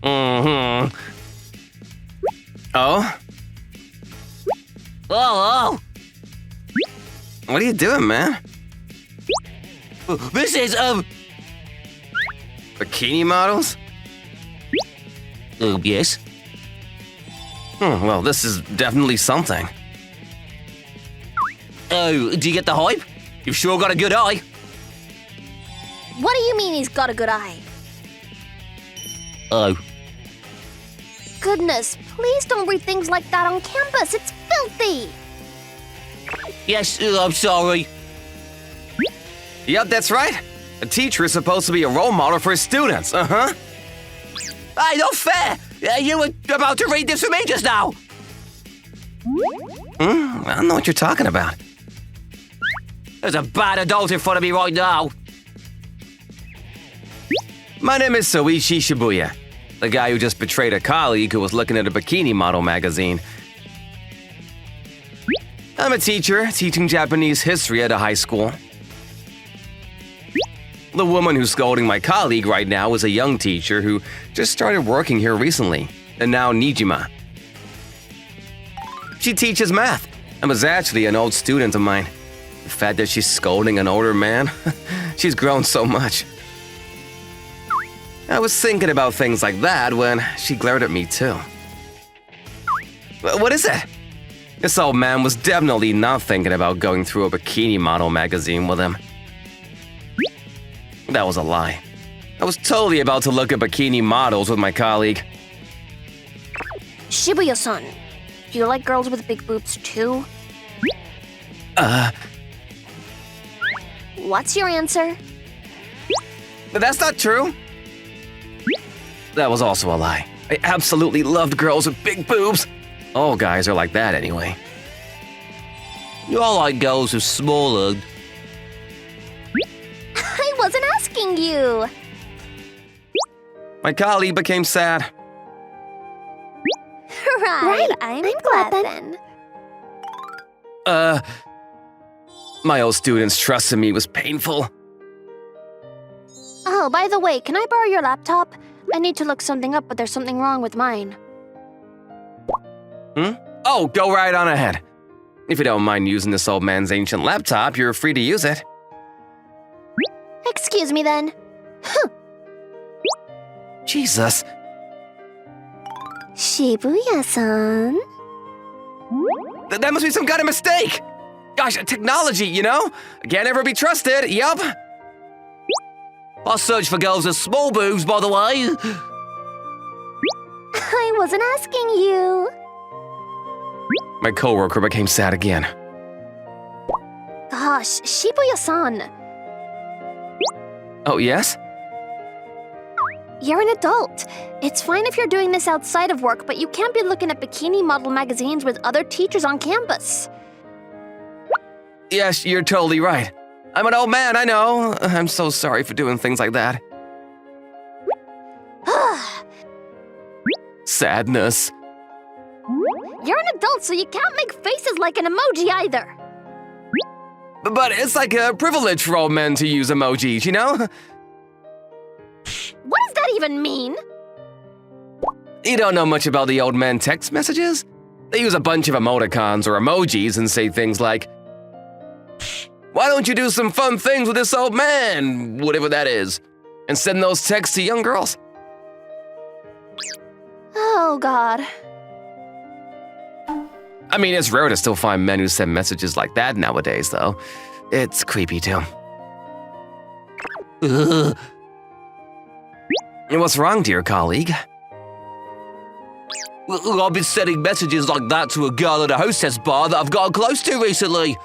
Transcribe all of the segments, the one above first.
Mm-hmm. Oh? Oh, What are you doing, man? this is, Bikini models? yes. Well, this is definitely something. Oh, do you get the hype? You've sure got a good eye. What do you mean he's got a good eye? Oh. Goodness, please don't read things like that on campus. It's filthy. Yes, I'm sorry. Yep, that's right. A teacher is supposed to be a role model for his students, uh-huh. Hey, not fair! You were about to read this for me just now! I don't know what you're talking about. There's a bad adult in front of me right now. My name is Soichi Shibuya, the guy who just betrayed a colleague who was looking at a bikini model magazine. I'm a teacher teaching Japanese history at a high school. The woman who's scolding my colleague right now is a young teacher who just started working here recently, and now Niijima. She teaches math and was actually an old student of mine. The fact that she's scolding an older man, she's grown so much. I was thinking about things like that when she glared at me too. What is it? This old man was definitely not thinking about going through a bikini model magazine with him. That was a lie. I was totally about to look at bikini models with my colleague. Shibuya-san, do you like girls with big boobs too? What's your answer? But that's not true. That was also a lie. I absolutely loved girls with big boobs. All guys are like that anyway. You're like girls with smaller. I wasn't asking you. My colleague became sad. Right, I'm glad then. My old student's trust in me was painful. Oh, by the way, can I borrow your laptop? I need to look something up, but there's something wrong with mine. Oh, go right on ahead. If you don't mind using this old man's ancient laptop, you're free to use it. Excuse me then. Jesus. Shibuya-san? That must be some kind of mistake. Gosh, technology, you know? Can't ever be trusted, yup. I search for girls with small boobs, by the way. I wasn't asking you. My coworker became sad again. Gosh, Shibuya-san. Oh, yes? You're an adult. It's fine if you're doing this outside of work, but you can't be looking at bikini model magazines with other teachers on campus. Yes, you're totally right. I'm an old man, I know. I'm so sorry for doing things like that. Sadness. You're an adult, so you can't make faces like an emoji either. But it's like a privilege for old men to use emojis, you know? What does that even mean? You don't know much about the old men text messages? They use a bunch of emoticons or emojis and say things like, "Why don't you do some fun things with this old man?" Whatever that is. And send those texts to young girls. Oh, God. I mean, it's rare to still find men who send messages like that nowadays, though. It's creepy, too. What's wrong, dear colleague? I've been sending messages like that to a girl at a hostess bar that I've gotten close to recently.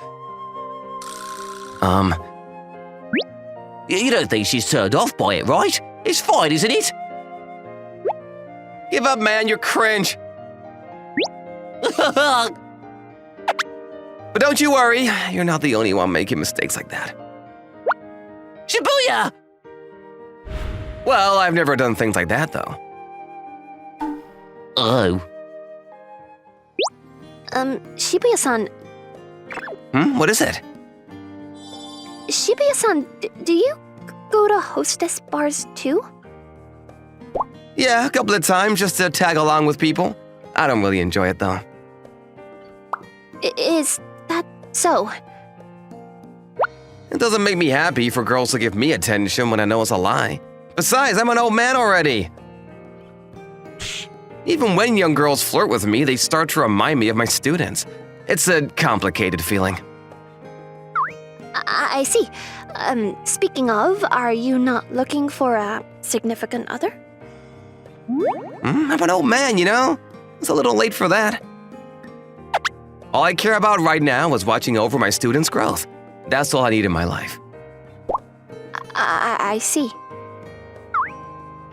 You don't think she's turned off by it, right? It's fine, isn't it? Give up, man, you're cringe. But don't you worry, you're not the only one making mistakes like that. Shibuya! Well, I've never done things like that, though. Oh. Shibuya-san. What is it? Shibuya-san, do you go to hostess bars too? Yeah, a couple of times just to tag along with people. I don't really enjoy it though. Is that so? It doesn't make me happy for girls to give me attention when I know it's a lie. Besides, I'm an old man already. Even when young girls flirt with me, they start to remind me of my students. It's a complicated feeling. I see. Speaking of, are you not looking for a significant other? I'm an old man, you know? It's a little late for that. All I care about right now is watching over my students' growth. That's all I need in my life. I see.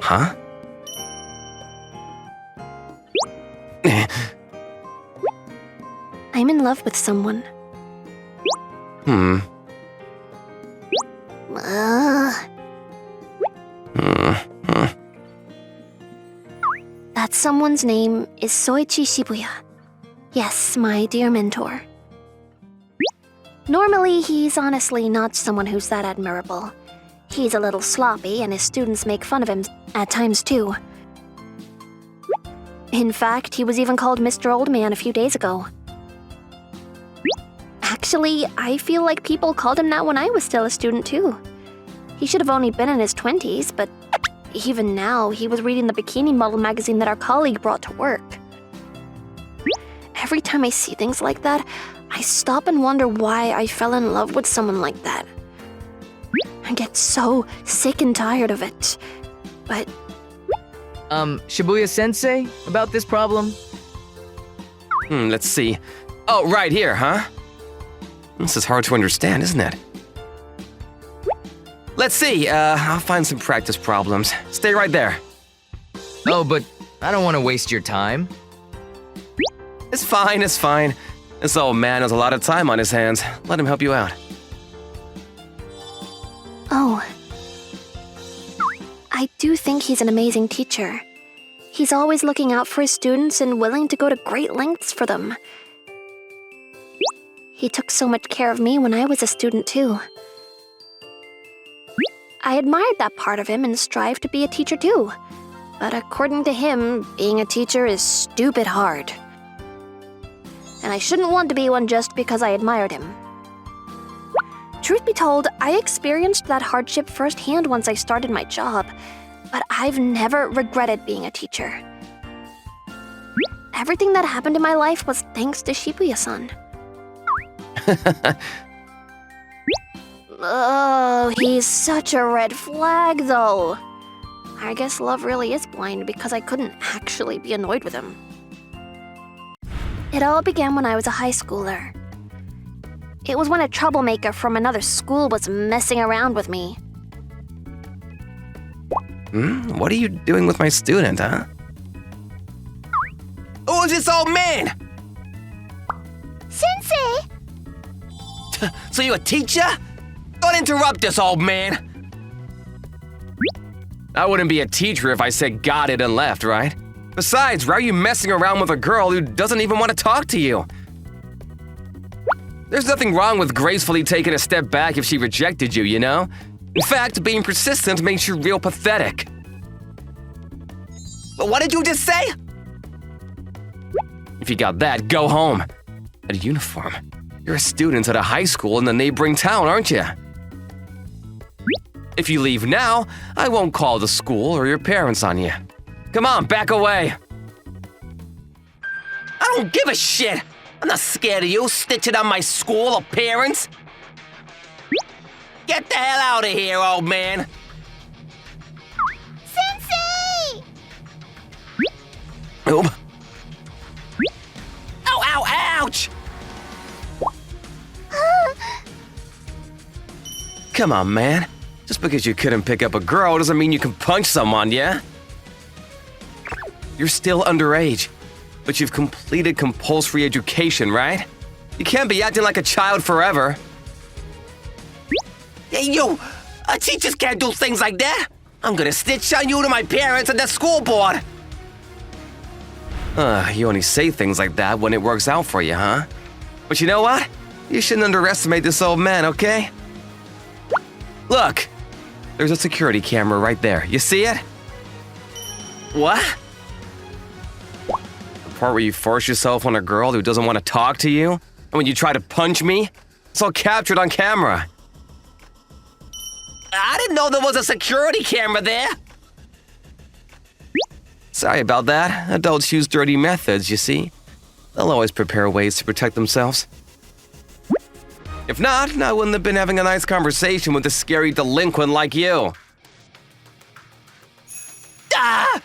Huh? I'm in love with someone. That someone's name is Soichi Shibuya. Yes, my dear mentor. Normally, he's honestly not someone who's that admirable. He's a little sloppy, and his students make fun of him at times too. In fact, he was even called Mr. Old Man a few days ago. Actually, I feel like people called him that when I was still a student too. He should have only been in his 20s, but even now, he was reading the bikini model magazine that our colleague brought to work. Every time I see things like that, I stop and wonder why I fell in love with someone like that. I get so sick and tired of it. But Shibuya-sensei, about this problem? Let's see. Oh, right here, huh? This is hard to understand, isn't it? Let's see, I'll find some practice problems. Stay right there. Oh, but I don't want to waste your time. It's fine, it's fine. This old man has a lot of time on his hands. Let him help you out. oh. I do think he's an amazing teacher. He's always looking out for his students and willing to go to great lengths for them. He took so much care of me when I was a student too. I admired that part of him and strived to be a teacher too. But according to him, being a teacher is stupid hard. And I shouldn't want to be one just because I admired him. Truth be told, I experienced that hardship firsthand once I started my job, but I've never regretted being a teacher. Everything that happened in my life was thanks to Shibuya-san. Oh, he's such a red flag, though. I guess love really is blind because I couldn't actually be annoyed with him. It all began when I was a high schooler. It was when a troublemaker from another school was messing around with me. What are you doing with my student, huh? Who's this old man? Sensei! So you a teacher? Don't interrupt this old man. I wouldn't be a teacher if I said got it and left, right? Besides, why are you messing around with a girl who doesn't even want to talk to you? There's nothing wrong with gracefully taking a step back if she rejected you, you know? In fact, being persistent makes you real pathetic. But what did you just say? If you got that, go home. A uniform. You're a student at a high school in the neighboring town, aren't you? If you leave now, I won't call the school or your parents on you. Come on, back away. I don't give a shit. I'm not scared of you snitching on my school or parents. Get the hell out of here, old man. Sensei! Ow, ow, ouch! Come on, man. Just because you couldn't pick up a girl doesn't mean you can punch someone, yeah? You're still underage, but you've completed compulsory education, right? You can't be acting like a child forever. Hey, you! Teachers can't do things like that! I'm gonna snitch on you to my parents and the school board! You only say things like that when it works out for you, huh? But you know what? You shouldn't underestimate this old man, okay? Look! There's a security camera right there. You see it? What? The part where you force yourself on a girl who doesn't want to talk to you? And when you try to punch me? It's all captured on camera. I didn't know there was a security camera there. Sorry about that. Adults use dirty methods, you see. They'll always prepare ways to protect themselves. If not, I wouldn't have been having a nice conversation with a scary delinquent like you. Ah!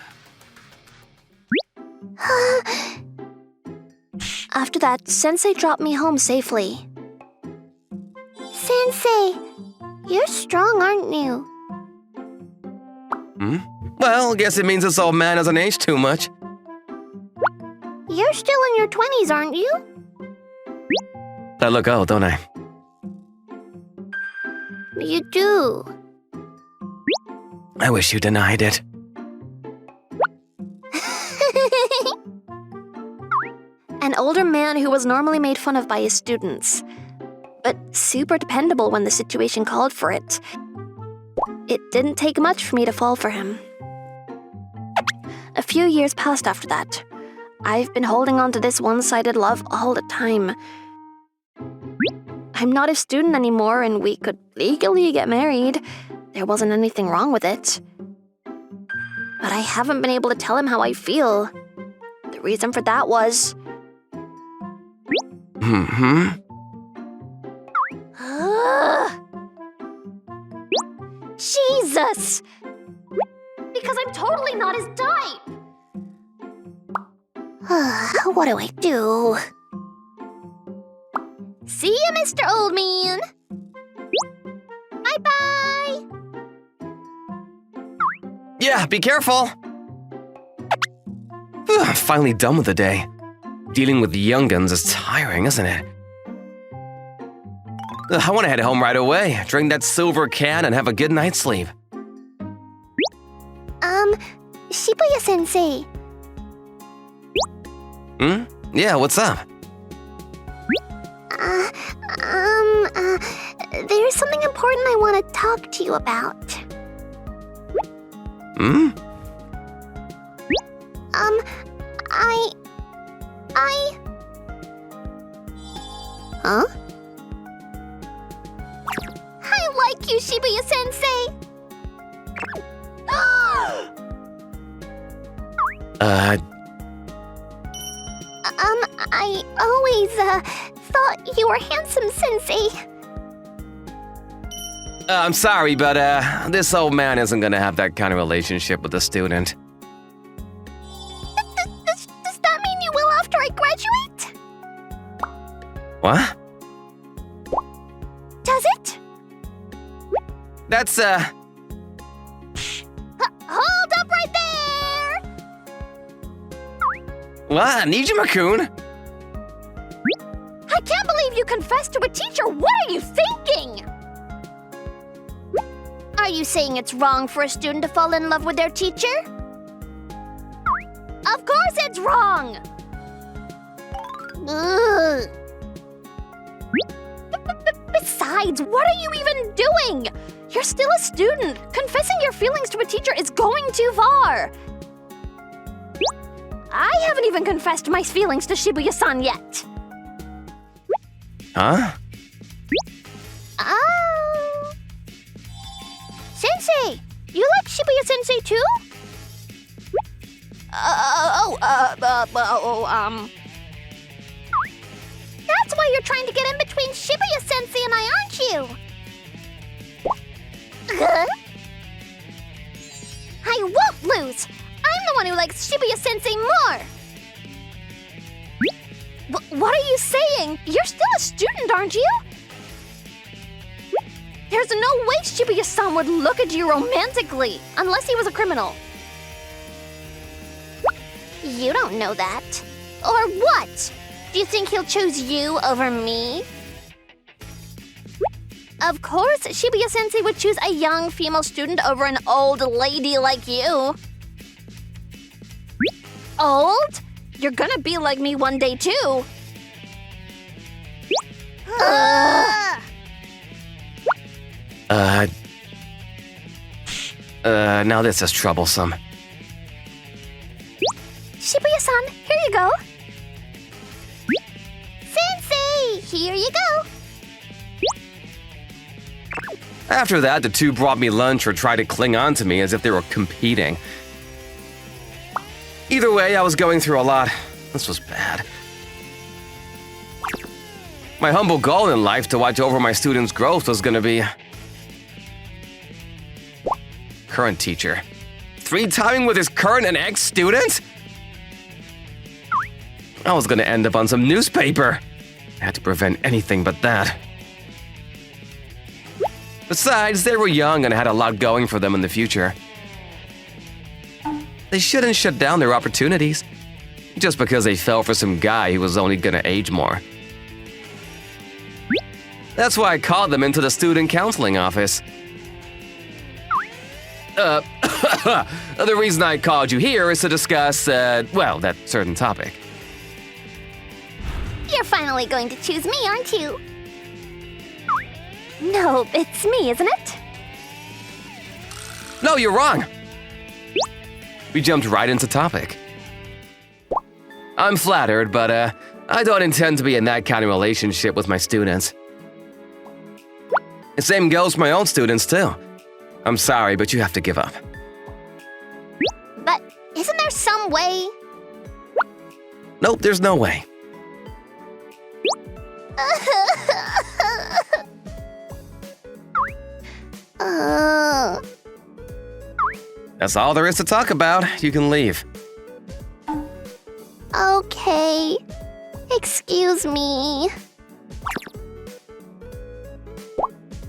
After that, Sensei dropped me home safely. Sensei, you're strong, aren't you? Well, guess it means this old man hasn't aged too much. You're still in your 20s, aren't you? I look old, don't I? You do. I wish you denied it. An older man who was normally made fun of by his students, but super dependable when the situation called for it. It didn't take much for me to fall for him. A few years passed after that. I've been holding on to this one-sided love all the time. I'm not a student anymore and we could legally get married. There wasn't anything wrong with it. But I haven't been able to tell him how I feel. The reason for that was... Jesus! Because I'm totally not his type! What do I do? See ya, Mr. Old Man! Bye-bye! Yeah, be careful! I'm finally done with the day. Dealing with the young'uns is tiring, isn't it? I want to head home right away, drink that silver can, and have a good night's sleep. Shibuya-sensei. Yeah, what's up? There's something important I want to talk to you about. Huh? I like you, Shibuya-sensei! I always, thought you were handsome, Sensei. I'm sorry, but, this old man isn't gonna have that kind of relationship with a student. Does that mean you will after I graduate? What? Does it? That's, Hold up right there! What? Niijima-kun? I can't believe you confessed to a teacher! What are you thinking? Are you saying it's wrong for a student to fall in love with their teacher? Of course it's wrong! Ugh. Besides, what are you even doing? You're still a student. Confessing your feelings to a teacher is going too far. I haven't even confessed my feelings to Shibuya-san yet. Huh? Sensei, you like Shibuya-sensei too? That's why you're trying to get in between Shibuya-sensei and I, aren't you? I won't lose! I'm the one who likes Shibuya-sensei more! What are you saying? You're still a student, aren't you? There's no way Shibuya-san would look at you romantically, unless he was a criminal. You don't know that. Or what? Do you think he'll choose you over me? Of course, Shibuya-sensei would choose a young female student over an old lady like you. Old? You're gonna be like me one day, too. Now this is troublesome. Shibuya-san, here you go. Sensei, here you go. After that, the two brought me lunch or tried to cling on to me as if they were competing. Either way, I was going through a lot. This was bad. My humble goal in life to watch over my students' growth was gonna be… current teacher. Three-timing with his current and ex-student? I was gonna end up on some newspaper. I had to prevent anything but that. Besides, they were young and had a lot going for them in the future. They shouldn't shut down their opportunities just because they fell for some guy who was only gonna age more. That's why I called them into the student counseling office. The reason I called you here is to discuss, well, that certain topic. You're finally going to choose me, aren't you? No, it's me, isn't it? No, you're wrong. We jumped right into topic. I'm flattered, but I don't intend to be in that kind of relationship with my students. The same goes for my own students, too. I'm sorry, but you have to give up. But isn't there some way? Nope, there's no way. That's all there is to talk about. You can leave. Okay. Excuse me.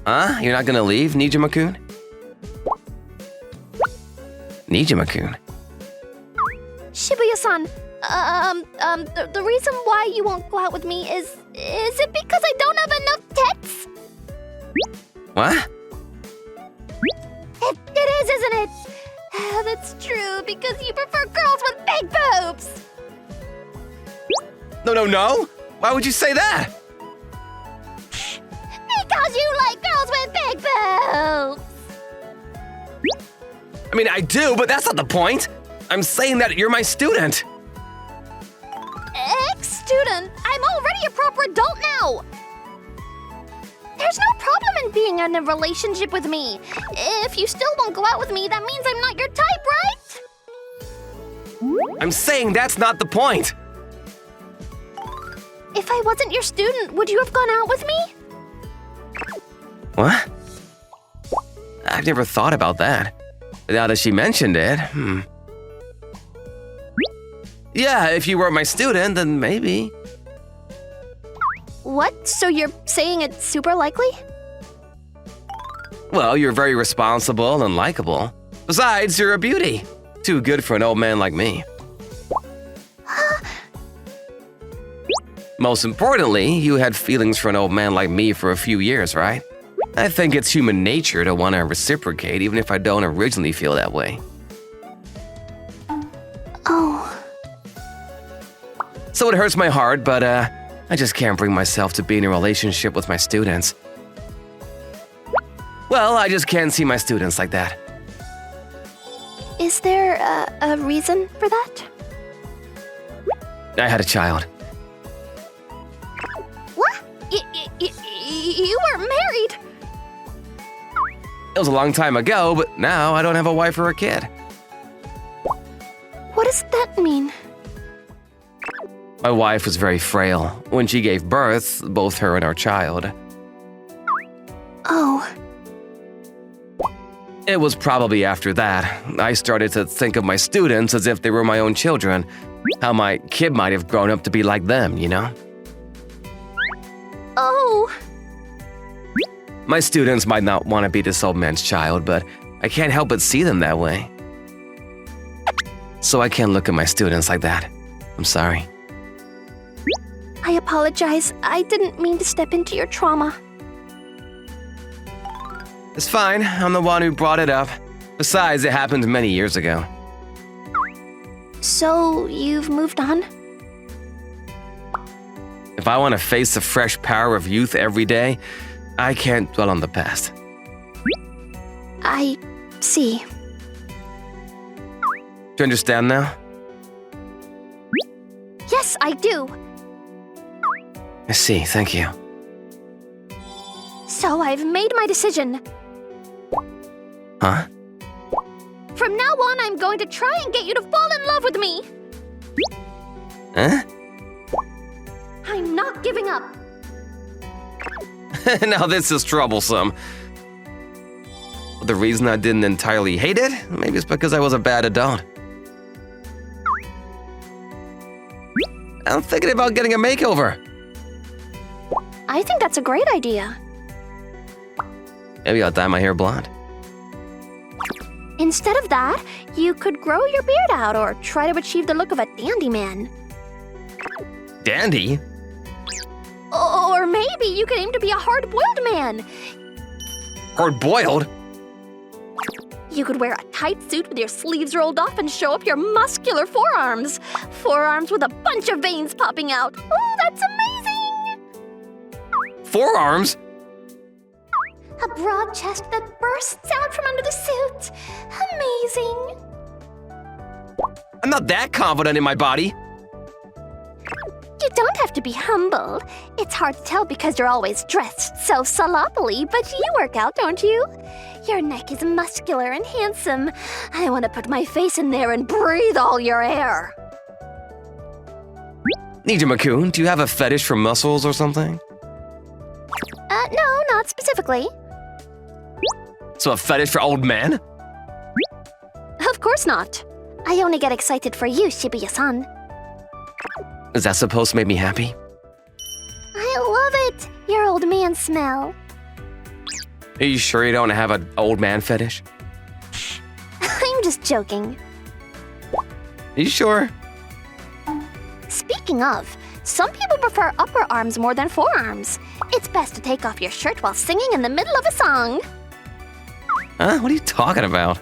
Huh? You're not gonna leave, Niijima-kun? Niijima-kun? Shibuya-san, the reason why you won't go out with me is it because I don't have enough tits? What? It is, isn't it? That's true, because you prefer girls with big boobs. No. Why would you say that? Because you like girls with big boobs. I mean, I do, but that's not the point. I'm saying that you're my student. Ex-student, I'm already a proper adult now. There's no problem in being in a relationship with me. If you still won't go out with me, that means I'm not your type, right? I'm saying that's not the point. If I wasn't your student, would you have gone out with me? What? I've never thought about that. Now that she mentioned it, Yeah, if you weren't my student, then maybe. What? So you're saying it's super likely? Well, you're very responsible and likable. Besides, you're a beauty. Too good for an old man like me. Most importantly, you had feelings for an old man like me for a few years, right? I think it's human nature to want to reciprocate even if I don't originally feel that way. Oh. So it hurts my heart, but I just can't bring myself to be in a relationship with my students. Well, I just can't see my students like that. Is there a reason for that? I had a child. What? You weren't married? It was a long time ago, but now I don't have a wife or a kid. What does that mean? My wife was very frail. When she gave birth, both her and our child. Oh. It was probably after that I started to think of my students as if they were my own children. How my kid might have grown up to be like them, you know? Oh. My students might not want to be this old man's child, but I can't help but see them that way. So I can't look at my students like that. I'm sorry. I apologize. I didn't mean to step into your trauma. It's fine. I'm the one who brought it up. Besides, it happened many years ago. So, you've moved on? If I want to face the fresh power of youth every day, I can't dwell on the past. I see. Do you understand now? Yes, I do. I see, thank you. So I've made my decision. Huh? From now on, I'm going to try and get you to fall in love with me. Huh? I'm not giving up. Now this is troublesome. The reason I didn't entirely hate it, maybe it's because I was a bad adult. I'm thinking about getting a makeover. I think that's a great idea. Maybe I'll dye my hair blonde. Instead of that, you could grow your beard out or try to achieve the look of a dandy man. Dandy? Or maybe you could aim to be a hard-boiled man. Hard-boiled? You could wear a tight suit with your sleeves rolled off and show up your muscular forearms. Forearms with a bunch of veins popping out. Oh, that's amazing! Forearms? A broad chest that bursts out from under the suit. Amazing. I'm not that confident in my body. You don't have to be humble. It's hard to tell because you're always dressed so sloppily, but you work out, don't you? Your neck is muscular and handsome. I want to put my face in there and breathe all your air. Niijima-kun, do you have a fetish for muscles or something? No, not specifically. So a fetish for old men? Of course not. I only get excited for you, Shibuya-san. Is that supposed to make me happy? I love it! Your old man smell. Are you sure you don't have an old man fetish? I'm just joking. Are you sure? Speaking of, some people prefer upper arms more than forearms. It's best to take off your shirt while singing in the middle of a song. Huh? What are you talking about?